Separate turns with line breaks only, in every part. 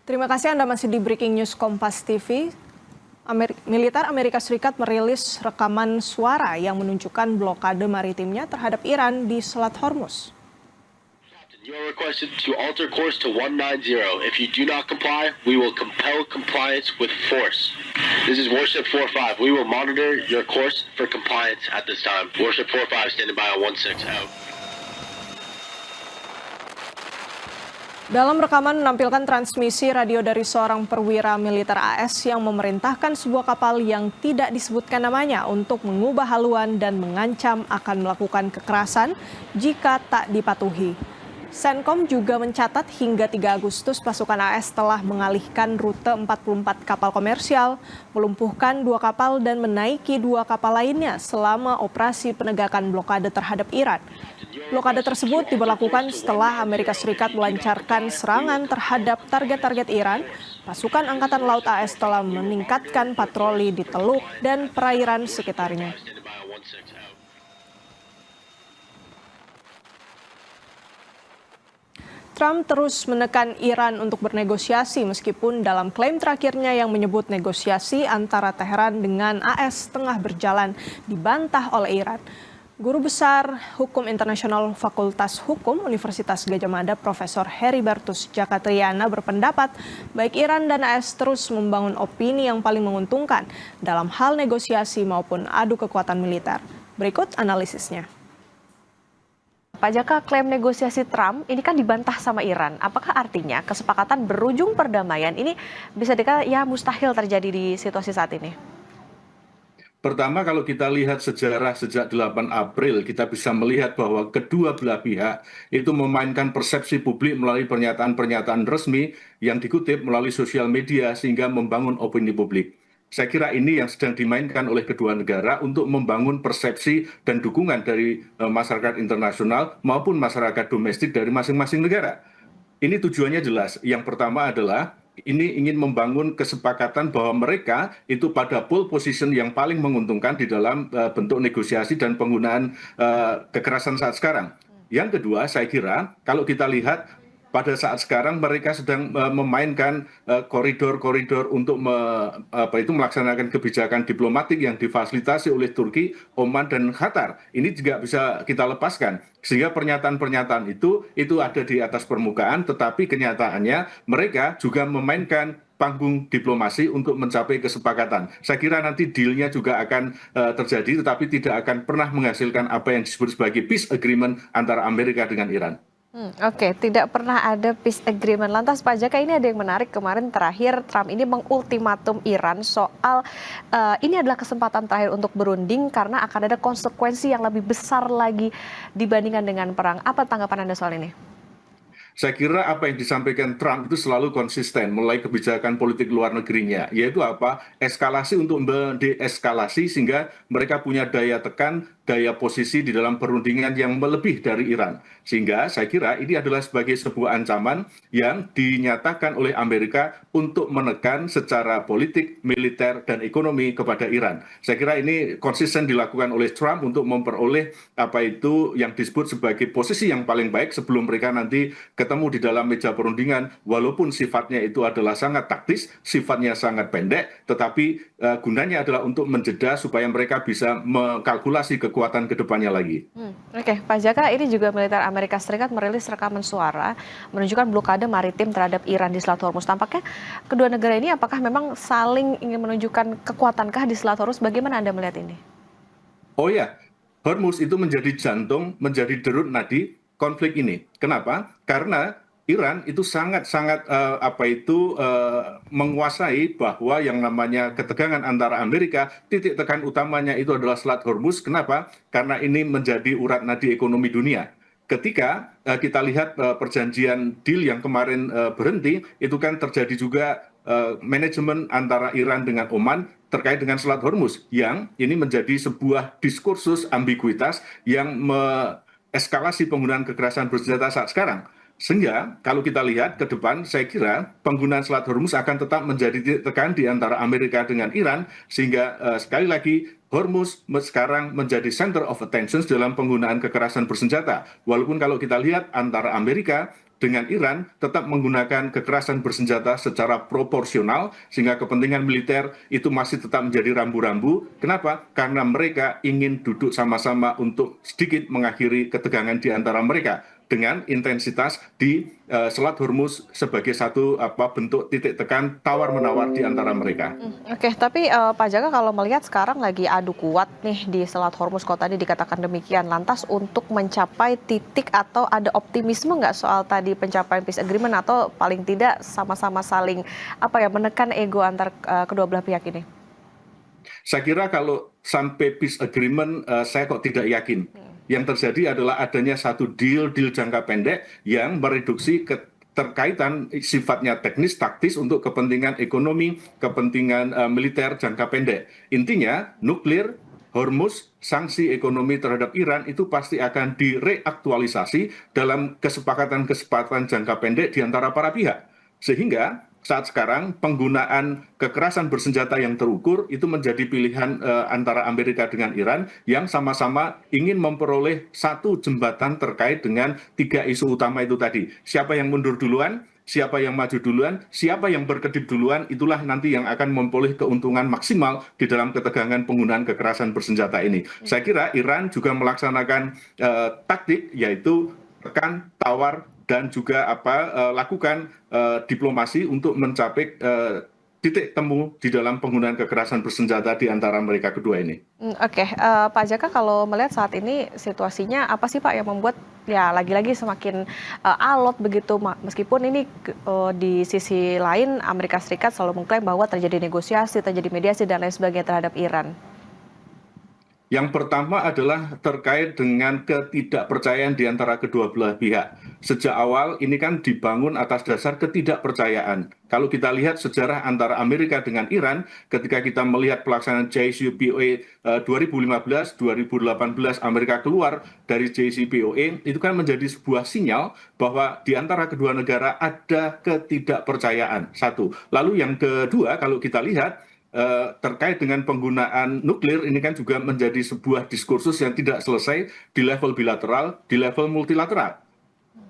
Terima kasih Anda masih di Breaking News Kompas TV. Militer Amerika Serikat merilis rekaman suara yang menunjukkan blokade maritimnya terhadap Iran di Selat Hormuz.
You are requested to alter course to 190. If you do not comply, we will compel compliance with force. This is Warship 45. We will monitor your course for compliance at this time. Warship 45 standing by on 16 out.
Dalam rekaman menampilkan transmisi radio dari seorang perwira militer AS yang memerintahkan sebuah kapal yang tidak disebutkan namanya untuk mengubah haluan dan mengancam akan melakukan kekerasan jika tak dipatuhi. Senkom juga mencatat hingga 3 Agustus pasukan AS telah mengalihkan rute 44 kapal komersial, melumpuhkan 2 kapal dan menaiki 2 kapal lainnya selama operasi penegakan blokade terhadap Iran. Blokade tersebut diberlakukan setelah Amerika Serikat melancarkan serangan terhadap target-target Iran. Pasukan Angkatan Laut AS telah meningkatkan patroli di Teluk dan perairan sekitarnya. Trump terus menekan Iran untuk bernegosiasi meskipun dalam klaim terakhirnya yang menyebut negosiasi antara Teheran dengan AS tengah berjalan dibantah oleh Iran. Guru Besar Hukum Internasional Fakultas Hukum Universitas Gadjah Mada Profesor Heribertus Jakatriana berpendapat baik Iran dan AS terus membangun opini yang paling menguntungkan dalam hal negosiasi maupun adu kekuatan militer. Berikut analisisnya.
Pak Jaka, klaim negosiasi Trump ini kan dibantah sama Iran. Apakah artinya kesepakatan berujung perdamaian ini bisa dikatakan ya mustahil terjadi di situasi saat ini?
Pertama, kalau kita lihat sejarah sejak 8 April, kita bisa melihat bahwa kedua belah pihak itu memainkan persepsi publik melalui pernyataan-pernyataan resmi yang dikutip melalui sosial media sehingga membangun opini publik. Saya kira ini yang sedang dimainkan oleh kedua negara untuk membangun persepsi dan dukungan dari masyarakat internasional maupun masyarakat domestik dari masing-masing negara. Ini tujuannya jelas. Yang pertama adalah ini ingin membangun kesepakatan bahwa mereka itu pada pole position yang paling menguntungkan di dalam bentuk negosiasi dan penggunaan kekerasan saat sekarang. Yang kedua, saya kira kalau kita lihat pada saat sekarang mereka sedang memainkan koridor-koridor untuk melaksanakan kebijakan diplomatik yang difasilitasi oleh Turki, Oman, dan Qatar. Ini juga bisa kita lepaskan. Sehingga pernyataan-pernyataan itu ada di atas permukaan, tetapi kenyataannya mereka juga memainkan panggung diplomasi untuk mencapai kesepakatan. Saya kira nanti deal-nya juga akan terjadi, tetapi tidak akan pernah menghasilkan apa yang disebut sebagai peace agreement antara Amerika dengan Iran.
Oke, tidak pernah ada peace agreement. Lantas Pak Jaka, ini ada yang menarik, kemarin terakhir Trump ini mengultimatum Iran soal ini adalah kesempatan terakhir untuk berunding karena akan ada konsekuensi yang lebih besar lagi dibandingkan dengan perang. Apa tanggapan Anda soal ini?
Saya kira apa yang disampaikan Trump itu selalu konsisten mulai kebijakan politik luar negerinya, yaitu apa? Eskalasi untuk mendeeskalasi sehingga mereka punya daya tekan, daya posisi di dalam perundingan yang melebih dari Iran. Sehingga saya kira ini adalah sebagai sebuah ancaman yang dinyatakan oleh Amerika untuk menekan secara politik, militer, dan ekonomi kepada Iran. Saya kira ini konsisten dilakukan oleh Trump untuk memperoleh apa itu yang disebut sebagai posisi yang paling baik sebelum mereka nanti ketemu di dalam meja perundingan, walaupun sifatnya itu adalah sangat taktis, sifatnya sangat pendek, tetapi gunanya adalah untuk menjeda supaya mereka bisa mengkalkulasi kekuatan ke depannya lagi.
Oke, Pak Jaka, ini juga militer Amerika Serikat merilis rekaman suara menunjukkan blokade maritim terhadap Iran di Selat Hormuz. Tampaknya kedua negara ini apakah memang saling ingin menunjukkan kekuatankah di Selat Hormuz? Bagaimana Anda melihat ini?
Oh ya, Hormuz itu menjadi jantung, menjadi derut nadi konflik ini. Kenapa? Karena Iran itu sangat-sangat menguasai bahwa yang namanya ketegangan antara Amerika, titik tekan utamanya itu adalah Selat Hormuz. Kenapa? Karena ini menjadi urat nadi ekonomi dunia. Ketika kita lihat perjanjian deal yang kemarin berhenti, itu kan terjadi juga manajemen antara Iran dengan Oman terkait dengan Selat Hormuz, yang ini menjadi sebuah diskursus ambiguitas yang eskalasi penggunaan kekerasan bersenjata saat sekarang. Sehingga kalau kita lihat ke depan, saya kira penggunaan Selat Hormuz akan tetap menjadi titik tekan di antara Amerika dengan Iran, sehingga sekali lagi Hormuz sekarang menjadi center of attention dalam penggunaan kekerasan bersenjata. Walaupun kalau kita lihat antara Amerika dengan Iran tetap menggunakan kekerasan bersenjata secara proporsional sehingga kepentingan militer itu masih tetap menjadi rambu-rambu. Kenapa? Karena mereka ingin duduk sama-sama untuk sedikit mengakhiri ketegangan di antara mereka dengan intensitas di Selat Hormuz sebagai satu bentuk titik tekan tawar-menawar di antara mereka.
Oke, tapi Pak Jaka kalau melihat sekarang lagi adu kuat nih di Selat Hormuz, kalau tadi dikatakan demikian, lantas untuk mencapai titik atau ada optimisme nggak soal tadi pencapaian peace agreement atau paling tidak sama-sama saling menekan ego antar kedua belah pihak ini?
Saya kira kalau sampai peace agreement, saya kok tidak yakin. Yang terjadi adalah adanya satu deal jangka pendek yang mereduksi keterkaitan sifatnya teknis taktis untuk kepentingan ekonomi, kepentingan militer jangka pendek. Intinya nuklir, Hormuz, sanksi ekonomi terhadap Iran itu pasti akan direaktualisasi dalam kesepakatan-kesepakatan jangka pendek di antara para pihak. Sehingga saat sekarang penggunaan kekerasan bersenjata yang terukur itu menjadi pilihan antara Amerika dengan Iran yang sama-sama ingin memperoleh satu jembatan terkait dengan 3 isu utama itu tadi. Siapa yang mundur duluan, siapa yang maju duluan, siapa yang berkedip duluan, itulah nanti yang akan memperoleh keuntungan maksimal di dalam ketegangan penggunaan kekerasan bersenjata ini. Saya kira Iran juga melaksanakan taktik yaitu tekan, tawar, dan juga lakukan diplomasi untuk mencapai titik temu di dalam penggunaan kekerasan bersenjata di antara mereka kedua ini.
Oke, Pak Jaka kalau melihat saat ini situasinya apa sih Pak yang membuat ya lagi-lagi semakin alot begitu, meskipun ini di sisi lain Amerika Serikat selalu mengklaim bahwa terjadi negosiasi, terjadi mediasi dan lain sebagainya terhadap Iran.
Yang pertama adalah terkait dengan ketidakpercayaan di antara kedua belah pihak. Sejak awal ini kan dibangun atas dasar ketidakpercayaan. Kalau kita lihat sejarah antara Amerika dengan Iran, ketika kita melihat pelaksanaan JCPOA 2015, 2018 Amerika keluar dari JCPOA, itu kan menjadi sebuah sinyal bahwa di antara kedua negara ada ketidakpercayaan. Satu. Lalu yang kedua, kalau kita lihat, terkait dengan penggunaan nuklir ini kan juga menjadi sebuah diskursus yang tidak selesai di level bilateral, di level multilateral.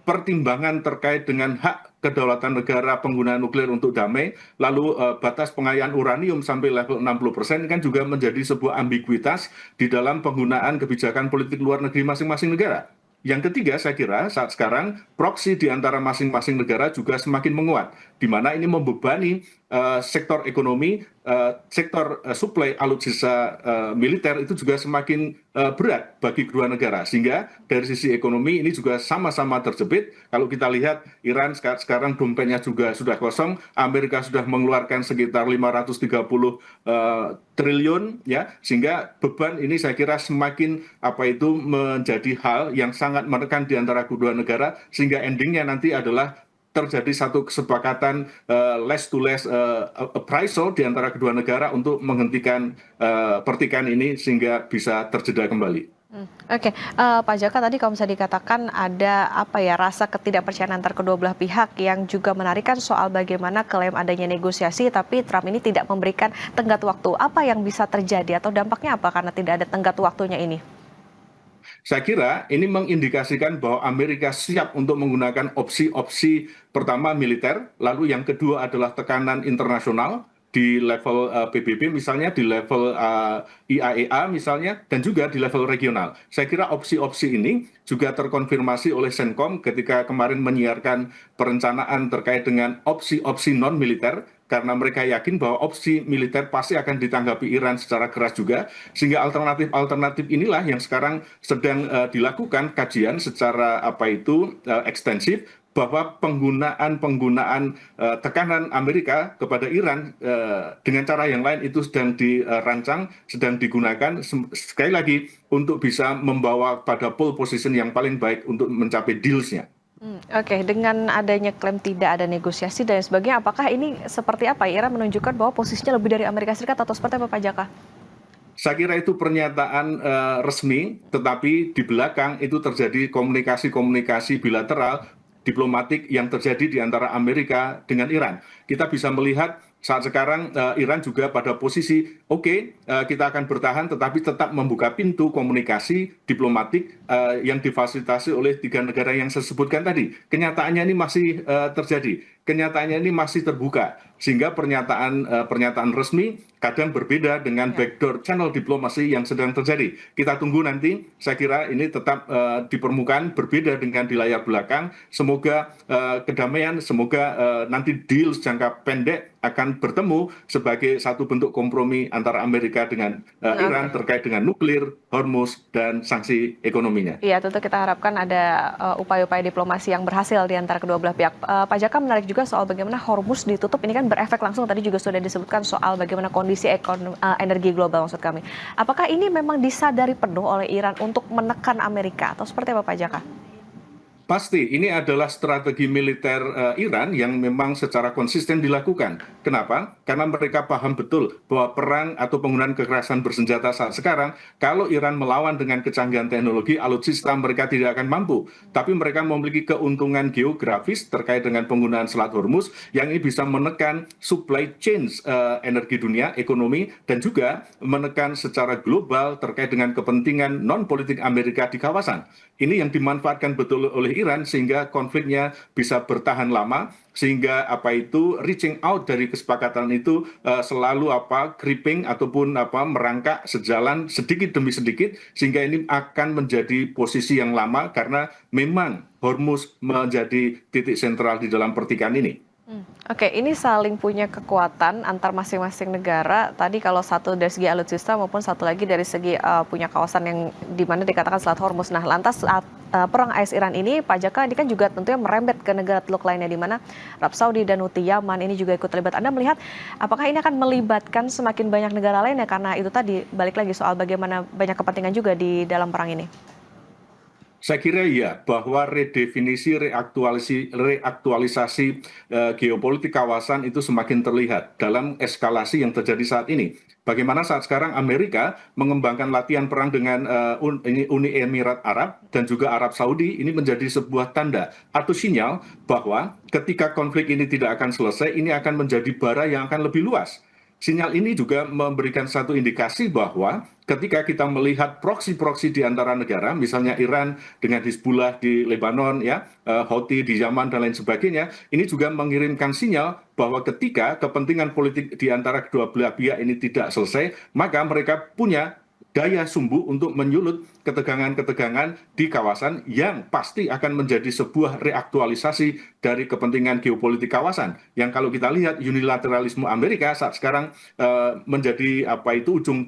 Pertimbangan terkait dengan hak kedaulatan negara penggunaan nuklir untuk damai, lalu batas pengayaan uranium sampai level 60% ini kan juga menjadi sebuah ambiguitas di dalam penggunaan kebijakan politik luar negeri masing-masing negara. Yang ketiga, saya kira saat sekarang proksi di antara masing-masing negara juga semakin menguat, di mana ini membebani sektor ekonomi, sektor suplai alutsista militer itu juga semakin berat bagi kedua negara. Sehingga dari sisi ekonomi ini juga sama-sama terjepit. Kalau kita lihat Iran sekarang dompetnya juga sudah kosong, Amerika sudah mengeluarkan sekitar 530 triliun, ya, sehingga beban ini saya kira semakin menjadi hal yang sangat menekan di antara kedua negara, sehingga endingnya nanti adalah terjadi satu kesepakatan less to less appraisal di antara kedua negara untuk menghentikan pertikaian ini sehingga bisa terjeda kembali.
Oke, Pak Jaka tadi kalau misalnya dikatakan ada rasa ketidakpercayaan antar kedua belah pihak yang juga menarikkan soal bagaimana klaim adanya negosiasi tapi Trump ini tidak memberikan tenggat waktu. Apa yang bisa terjadi atau dampaknya apa karena tidak ada tenggat waktunya ini?
Saya kira ini mengindikasikan bahwa Amerika siap untuk menggunakan opsi-opsi pertama militer, lalu yang kedua adalah tekanan internasional di level PBB misalnya, di level IAEA misalnya, dan juga di level regional. Saya kira opsi-opsi ini juga terkonfirmasi oleh CENTCOM ketika kemarin menyiarkan perencanaan terkait dengan opsi-opsi non-militer, karena mereka yakin bahwa opsi militer pasti akan ditanggapi Iran secara keras juga, sehingga alternatif-alternatif inilah yang sekarang sedang dilakukan kajian secara ekstensif, bahwa penggunaan tekanan Amerika kepada Iran dengan cara yang lain itu sedang dirancang, sedang digunakan sekali lagi untuk bisa membawa pada pole position yang paling baik untuk mencapai deals-nya.
Oke, dengan adanya klaim tidak ada negosiasi dan sebagainya, apakah ini seperti apa? Iran menunjukkan bahwa posisinya lebih dari Amerika Serikat atau seperti apa, Pak Jaka?
Saya kira itu pernyataan resmi, tetapi di belakang itu terjadi komunikasi-komunikasi bilateral diplomatik yang terjadi di antara Amerika dengan Iran. Kita bisa melihat Saat sekarang Iran juga pada posisi kita akan bertahan tetapi tetap membuka pintu komunikasi diplomatik yang difasilitasi oleh 3 negara yang saya sebutkan tadi. Kenyataannya ini masih terjadi, kenyataannya ini masih terbuka, sehingga pernyataan resmi kadang berbeda dengan backdoor channel diplomasi yang sedang terjadi. Kita tunggu nanti, saya kira ini tetap di permukaan berbeda dengan di layar belakang. Semoga kedamaian, semoga nanti deal jangka pendek akan bertemu sebagai satu bentuk kompromi antara Amerika dengan Iran terkait dengan nuklir, Hormuz, dan sanksi ekonominya.
Iya, tentu kita harapkan ada upaya-upaya diplomasi yang berhasil di antara kedua belah pihak. Pak Jaka, menarik juga soal bagaimana Hormuz ditutup, ini kan berefek langsung, tadi juga sudah disebutkan soal bagaimana kondisi energi global maksud kami. Apakah ini memang disadari penuh oleh Iran untuk menekan Amerika atau seperti apa Pak Jaka?
Pasti, ini adalah strategi militer Iran yang memang secara konsisten dilakukan. Kenapa? Karena mereka paham betul bahwa perang atau penggunaan kekerasan bersenjata saat sekarang, kalau Iran melawan dengan kecanggihan teknologi, alutsista mereka tidak akan mampu. Tapi mereka memiliki keuntungan geografis terkait dengan penggunaan Selat Hormuz, yang ini bisa menekan supply chain energi dunia, ekonomi, dan juga menekan secara global terkait dengan kepentingan non-politik Amerika di kawasan. Ini yang dimanfaatkan betul oleh Iran sehingga konfliknya bisa bertahan lama, sehingga reaching out dari kesepakatan itu selalu creeping ataupun merangkak sejalan sedikit demi sedikit, sehingga ini akan menjadi posisi yang lama karena memang Hormuz menjadi titik sentral di dalam pertikaian ini.
Oke, ini saling punya kekuatan antar masing-masing negara. Tadi kalau satu dari segi alutsista maupun satu lagi dari segi punya kawasan yang dimana dikatakan Selat Hormuz. Nah, lantas saat perang AS Iran ini, Pak Jaka, ini kan juga tentunya merembet ke negara teluk lainnya di mana Arab Saudi dan Houthi Yaman ini juga ikut terlibat. Anda melihat apakah ini akan melibatkan semakin banyak negara lainnya karena itu tadi balik lagi soal bagaimana banyak kepentingan juga di dalam perang ini?
Saya kira ya, bahwa redefinisi, reaktualisasi geopolitik kawasan itu semakin terlihat dalam eskalasi yang terjadi saat ini. Bagaimana saat sekarang Amerika mengembangkan latihan perang dengan Uni Emirat Arab dan juga Arab Saudi, ini menjadi sebuah tanda atau sinyal bahwa ketika konflik ini tidak akan selesai, ini akan menjadi bara yang akan lebih luas. Sinyal ini juga memberikan satu indikasi bahwa ketika kita melihat proksi-proksi di antara negara, misalnya Iran dengan Hizbullah di Lebanon, Houthi di Yaman dan lain sebagainya, ini juga mengirimkan sinyal bahwa ketika kepentingan politik di antara kedua belah pihak ini tidak selesai, maka mereka punya daya sumbu untuk menyulut ketegangan-ketegangan di kawasan yang pasti akan menjadi sebuah reaktualisasi dari kepentingan geopolitik kawasan. Yang kalau kita lihat unilateralisme Amerika saat sekarang menjadi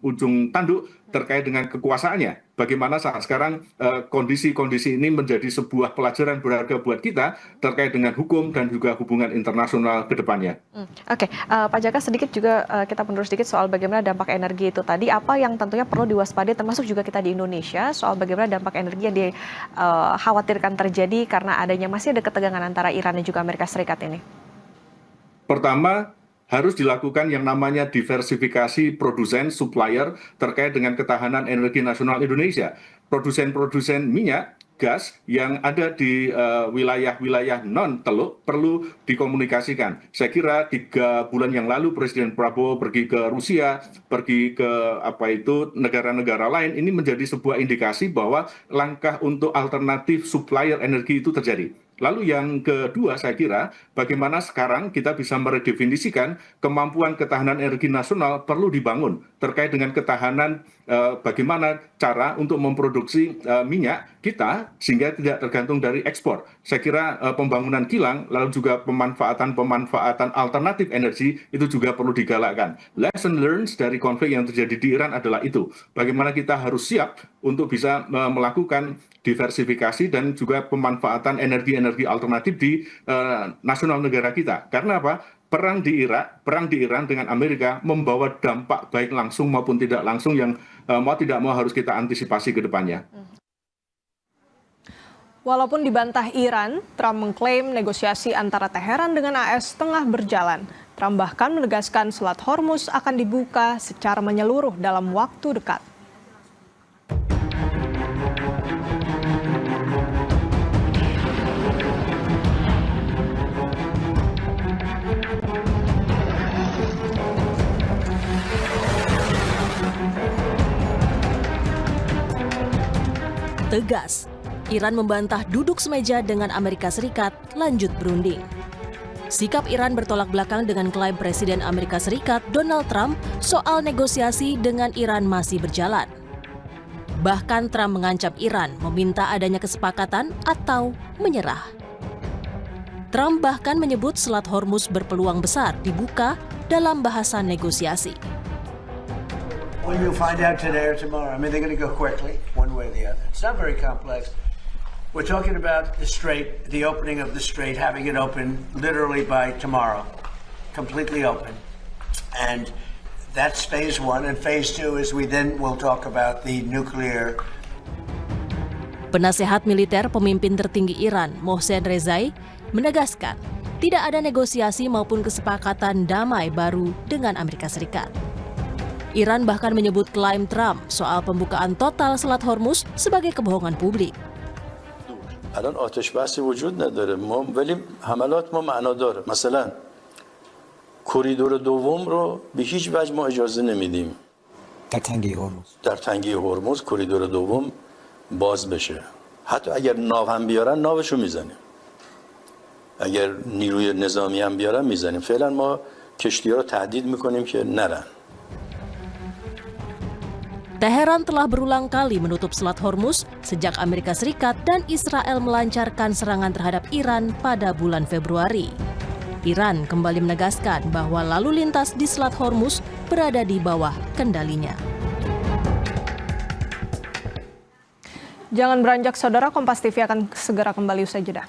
ujung tanduk terkait dengan kekuasaannya. Bagaimana saat sekarang kondisi-kondisi ini menjadi sebuah pelajaran berharga buat kita terkait dengan hukum dan juga hubungan internasional ke depannya.
Oke, Pak Jaka, sedikit juga kita mundur sedikit soal bagaimana dampak energi itu tadi, apa yang tentunya perlu diwaspadai termasuk juga kita di Indonesia soal bagaimana dampak energi yang dikhawatirkan terjadi karena adanya masih ada ketegangan antara Iran dan juga Amerika Serikat ini.
Pertama, harus dilakukan yang namanya diversifikasi produsen, supplier terkait dengan ketahanan energi nasional Indonesia. Produsen-produsen minyak, gas yang ada di wilayah-wilayah non-teluk perlu dikomunikasikan. Saya kira 3 bulan yang lalu Presiden Prabowo pergi ke Rusia, pergi ke negara-negara lain, ini menjadi sebuah indikasi bahwa langkah untuk alternatif supplier energi itu terjadi. Lalu yang kedua, saya kira bagaimana sekarang kita bisa meredefinisikan kemampuan ketahanan energi nasional perlu dibangun terkait dengan ketahanan bagaimana cara untuk memproduksi minyak kita sehingga tidak tergantung dari ekspor. Saya kira pembangunan kilang lalu juga pemanfaatan alternatif energi itu juga perlu digalakkan. Lesson learned dari konflik yang terjadi di Iran adalah itu. Bagaimana kita harus siap untuk bisa melakukan diversifikasi dan juga pemanfaatan energi-energi alternatif di nasional negara kita. Karena apa? Perang di Iran dengan Amerika membawa dampak baik langsung maupun tidak langsung yang mau tidak mau harus kita antisipasi ke depannya.
Walaupun dibantah Iran, Trump mengklaim negosiasi antara Teheran dengan AS tengah berjalan. Trump bahkan menegaskan Selat Hormuz akan dibuka secara menyeluruh dalam waktu dekat.
tegas. Iran membantah duduk semeja dengan Amerika Serikat lanjut berunding. Sikap Iran bertolak belakang dengan klaim Presiden Amerika Serikat Donald Trump soal negosiasi dengan Iran masih berjalan. Bahkan Trump mengancam Iran meminta adanya kesepakatan atau menyerah. Trump bahkan menyebut Selat Hormuz berpeluang besar dibuka dalam bahasan negosiasi.
Well, you'll find out today or tomorrow. I mean, they're going to go quickly, one way or the other. It's not very complex. We're talking about the strait, the opening of the strait, having it open literally by tomorrow, completely open. And that's phase one. And phase two is we then will talk about the nuclear.
Penasehat militer pemimpin tertinggi Iran, Mohsen Rezai, menegaskan tidak ada negosiasi maupun kesepakatan damai baru dengan Amerika Serikat. Iran bahkan menyebut klaim Trump soal pembukaan total Selat Hormuz sebagai kebohongan publik.
الان آتش بحثی وجود نداره ولی حملات ما معنا داره مثلا کریدور دوم رو به هیچ وجه ما اجازه نمیدیم در تنگه هرمز کریدور دوم باز بشه حتی اگر ناو هم بیارن ناوشو میزنیم اگر نیروی نظامی هم بیارن میزنیم فعلا ما کشتی‌ها رو تهدید میکنیم که نرن.
Teheran telah berulang kali menutup Selat Hormuz sejak Amerika Serikat dan Israel melancarkan serangan terhadap Iran pada bulan Februari. Iran kembali menegaskan bahwa lalu lintas di Selat Hormuz berada di bawah kendalinya.
Jangan beranjak saudara, Kompas TV akan segera kembali usai jeda.